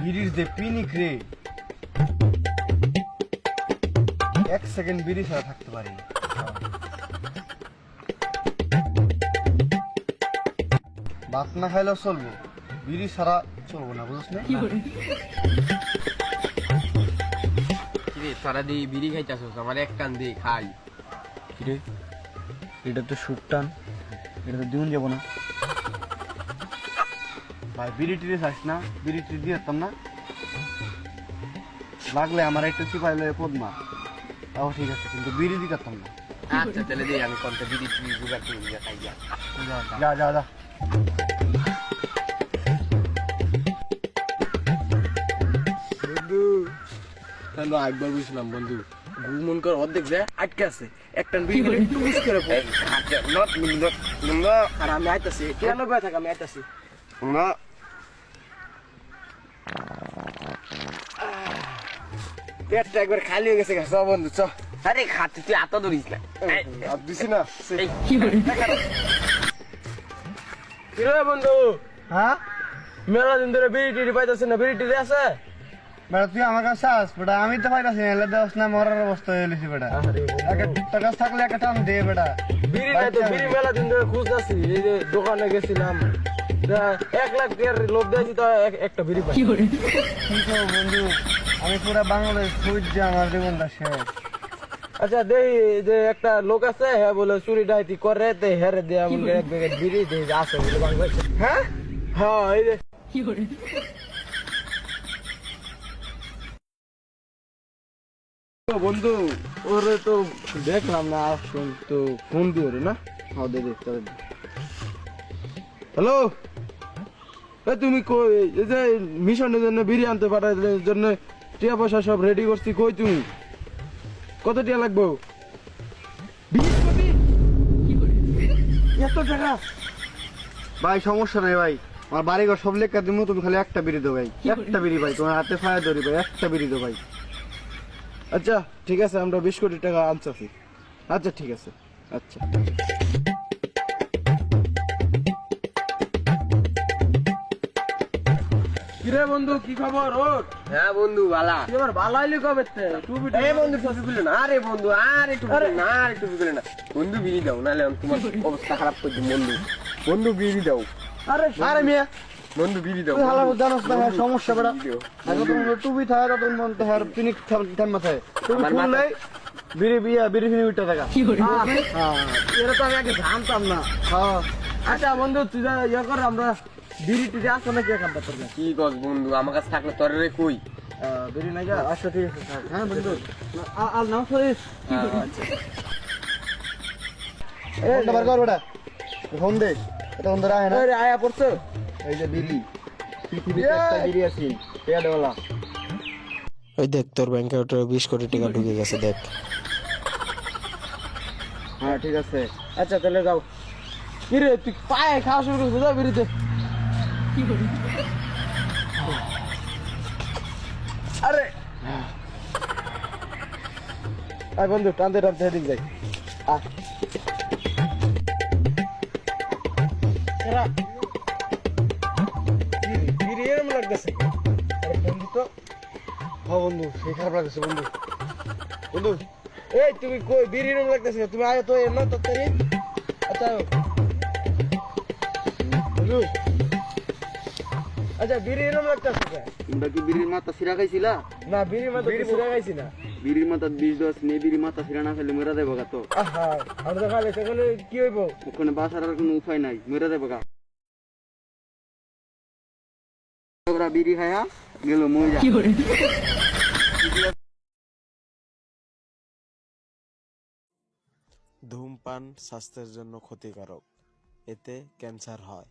বিড়ির যে পিনিক রে, এক সেকেন্ড বিড়ি ছাড়া থাকতে পারি না। ভাত না খাইলেও চলবো, বিড়ি ছাড়া চলবো না, বুঝছ না? কিরে তোরা দিয়ে বিড়ি খাইতেছিস, আমার এক টান দিয়ে খাই। কিরে, এটা তো সুট টান, এটা তো দিন যাবো না ভাই। বিড়ি টিড়ি খাস না, বিড়ি টিড়ি দিয়ে যেতাম না, লাগলে আমার একটু চিপাইলে পদ্মা, তাও ঠিক আছে, কিন্তু বিড়ি দিয়ে যেতাম না। আচ্ছা তাহলে দিয়ে আমি কোনটা বিড়ি টিড়ি জোগাড় করে দিয়ে খাই যা। যা যা যা। বন্ধু তাহলে একবার বুঝলাম বন্ধু, ঘুমন কর অর্ধেক যায় আটকে আছে, একটা বিড়ি করে টুস করে পড়ে। আর আমি আইতাছি, কেন ভাই থাক, আমি আইতাছি। পেটটা একবার খালি হয়ে গেছে, চ বন্ধু চ। আরে খাতে তুই আতা ধরিস না, আর দিছি না। কিরে বন্ধু, হ্যাঁ মেলা দিন ধরে বিড়ি টিড়ি পাইতেছে না, বিড়ি টিড়ি আছে? বেটা তুই আমার কাছে আস বেটা, আমি তো পাইতাছি না, এলে দেওয়াস না, মরার অবস্থা হয়ে গেছি বেটা। একটা কাজ থাকলে একটা টান দে বেটা। বিড়ি নাই তো, বিড়ি মেলা দিন ধরে খুঁজতেছি, এই যে দোকানে গেছিলাম, 1 লাখ টাকার লোভ দিয়েছি তো একটা বিড়ি পাই। কি করবো বন্ধু, আমি পুরা বাংলাদেশ খুঁজছি, আমার জীবনটা শেষ। আচ্ছা দেখি যে একটা লোক আছে, হ্যাঁ বলে চুরি ডাইতি করে, তে হেরে দিয়ে আমাকে 1 প্যাকেট বিড়ি দিয়ে আছে বলে বাংলাদেশে। হ্যাঁ হ্যাঁ এই যে বন্ধু, ওরে তো দেখলাম না, আসুন তো ফোন দিও রে না। হ্যাঁ দে দেখতে। হ্যালো, তুমি কই? এই যে মিশনের জন্য বিড়ি আনতে পাঠার জন্য টিয়া পয়সা সব রেডি করছি, কই তুমি? কত টিয়া লাগবো? 20 কোটি? এত টাকা? ভাই সমস্যা নেই ভাই, আমার বাড়িঘর সব লেখা দিব, তুমি খালি একটা বিড়ি দো ভাই, একটা বিড়ি ভাই, তোমার হাতে ফায়া ধরি ভাই, একটা বিড়ি দো ভাই। আচ্ছা ঠিক আছে, আমরা 20 কোটি টাকা আনছি। আচ্ছা ঠিক আছে, আচ্ছা। কিরে বন্ধু, কি খবর ওর? হ্যাঁ বন্ধু বালা। এবার বালা হইলি কবে? টুপি এই বন্ধু টুপি খুলে না। আরে বন্ধু, আরে টুপি খুলে না, আরে টুপি খুলে না। বন্ধু বিড়ি দাও, নাহলে আমি তোমার অবস্থা খারাপ করে দিই। বন্ধু বন্ধু বিড়ি দাও। আরে আরে মিয়া, বন্ধু বিড়ি দাও। তুই হালা জানোস না ভাই সমস্যা বেটা। বিড়ি দাও। আগে তুমি টুপি থাকে, তখন মন তো হার পিনিক থাম মাথায় তুমি আমার খুললে বিড়ি বিড়ি ফিনি উঠে থাকা। হ্যাঁ, এটা তো আমি আগে জানতাম না। হ্যাঁ আচ্ছা বন্ধু, তুই যা ইয়ে কর, আমরা বিড়ি টিড়ি আসো নাকি এখানটা তোর? কি কস বন্ধু, আমার কাছে থাকলে তোর রে কই? বিড়ি নাই যা। আচ্ছা ঠিক আছে স্যার। হ্যাঁ বন্ধু, আর নাম সরিস আচ্ছা। ফোনটা বার কর বেটা, ফোন দে, এটা ফোন ধরে আয় না। আরে আয়া পড়ছো? এই যে বিড়ি, পৃথিবীতে একটা বিড়ি আছে পেয়ারওয়ালা। ওই দেখ, তোর ব্যাংকে ওটা 20 কোটি টাকা ঢুকে গেছে, দেখ। হ্যাঁ ঠিক আছে। আচ্ছা তাহলে যাও। কিরে তুই পায়ে খাওয়া শুরু করছিস? যাও বিড়িতে। আরে আয় বন্ধু, টানতে টানতে হেদিক যাই। বিড়ি এরম লাগতেছে। আরে বন্ধু তো, হ্যাঁ বন্ধু, সেই খারাপ লাগছে বন্ধু। বন্ধু এই তুমি কই? বিড়ি এরম লাগতেছে, তুমি আয় তো এর না তাড়াতাড়ি। আচ্ছা বন্ধু, আচ্ছা বিড়ি এরম লাগতেছে। তোমরা কি বিড়ির মাথা সিরা খাইছিলা? না বিড়ি মাথা কিছু লাগাইছি না। বিড়ির মাথা 20 দশ নেই, বিড়ির মাথা সিরা না খাইলে মেরা দেবো গা। তো আহা, আমরা তো খালি সেখানে কি হইব? ওখানে বাসার আর কোনো উপায় নাই, মেরা দেবো গা। ওরা বিড়ি খায়া গেল মজা। ধূমপান স্বাস্থ্যের জন্য ক্ষতিকারক, এতে ক্যান্সার হয়।